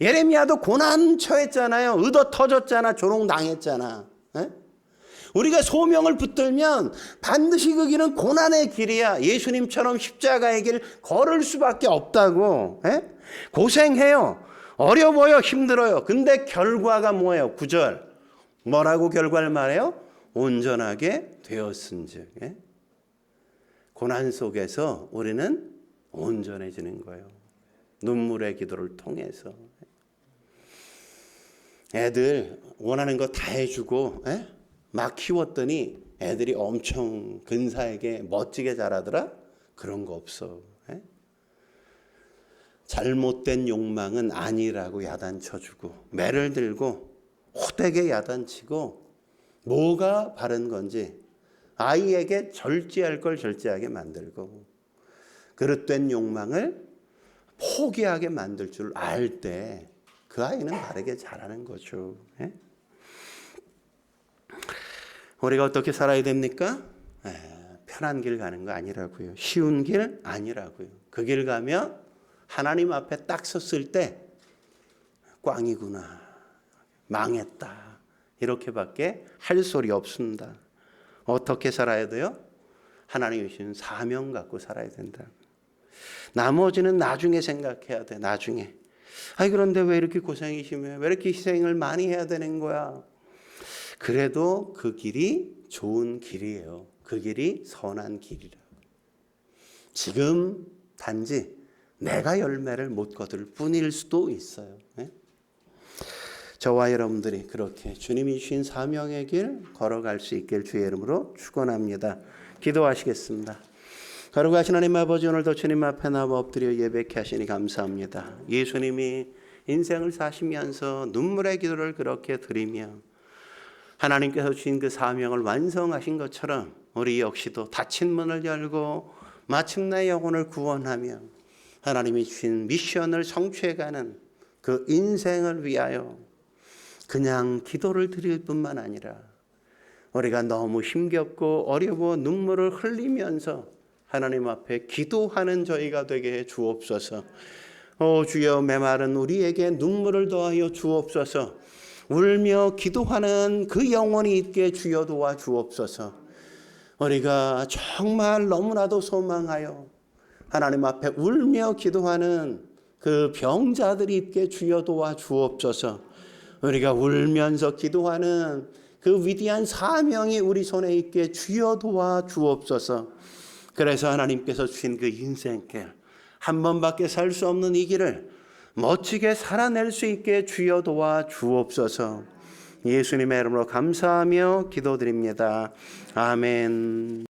예레미야도 고난 처했잖아요. 의도 터졌잖아. 조롱당했잖아. 예? 우리가 소명을 붙들면 반드시 그 길은 고난의 길이야. 예수님처럼 십자가의 길 걸을 수밖에 없다고. 에? 고생해요. 어려워요. 힘들어요. 근데 결과가 뭐예요? 9절. 뭐라고 결과를 말해요? 온전하게 되었은즉. 에? 고난 속에서 우리는 온전해지는 거예요. 눈물의 기도를 통해서. 애들 원하는 거 다 해주고 에? 막 키웠더니 애들이 엄청 근사하게 멋지게 자라더라? 그런 거 없어. 에? 잘못된 욕망은 아니라고 야단쳐주고 매를 들고 호되게 야단치고 뭐가 바른 건지 아이에게 절제할 걸 절제하게 만들고 그릇된 욕망을 포기하게 만들 줄 알 때 그 아이는 바르게 자라는 거죠. 에? 우리가 어떻게 살아야 됩니까? 편한 길 가는 거 아니라고요. 쉬운 길 아니라고요. 그 길 가면 하나님 앞에 딱 섰을 때 꽝이구나, 망했다, 이렇게밖에 할 소리 없습니다. 어떻게 살아야 돼요? 하나님이 주신 사명 갖고 살아야 된다. 나머지는 나중에 생각해야 돼. 나중에. 아니 그런데 왜 이렇게 고생이 심해? 왜 이렇게 희생을 많이 해야 되는 거야? 그래도 그 길이 좋은 길이에요. 그 길이 선한 길이라. 지금 단지 내가 열매를 못 거둘 뿐일 수도 있어요. 네? 저와 여러분들이 그렇게 주님이 주신 사명의 길 걸어갈 수 있길 주의 이름으로 축원합니다. 기도하시겠습니다. 거룩하신 하나님 아버지, 오늘도 주님 앞에 나와 엎드려 예배케 하시니 감사합니다. 예수님이 인생을 사시면서 눈물의 기도를 그렇게 드리며 하나님께서 주신 그 사명을 완성하신 것처럼 우리 역시도 닫힌 문을 열고 마침내 영혼을 구원하며 하나님이 주신 미션을 성취해가는 그 인생을 위하여 그냥 기도를 드릴 뿐만 아니라 우리가 너무 힘겹고 어려워 눈물을 흘리면서 하나님 앞에 기도하는 저희가 되게 해 주옵소서. 주여, 메마른 우리에게 눈물을 더하여 주옵소서. 울며 기도하는 그 영혼이 있게 주여 도와 주옵소서. 우리가 정말 너무나도 소망하여 하나님 앞에 울며 기도하는 그 병자들이 있게 주여 도와 주옵소서. 우리가 울면서 기도하는 그 위대한 사명이 우리 손에 있게 주여 도와 주옵소서. 그래서 하나님께서 주신 그 인생길, 한 번밖에 살 수 없는 이 길을 멋지게 살아낼 수 있게 주여 도와 주옵소서. 예수님의 이름으로 감사하며 기도드립니다. 아멘.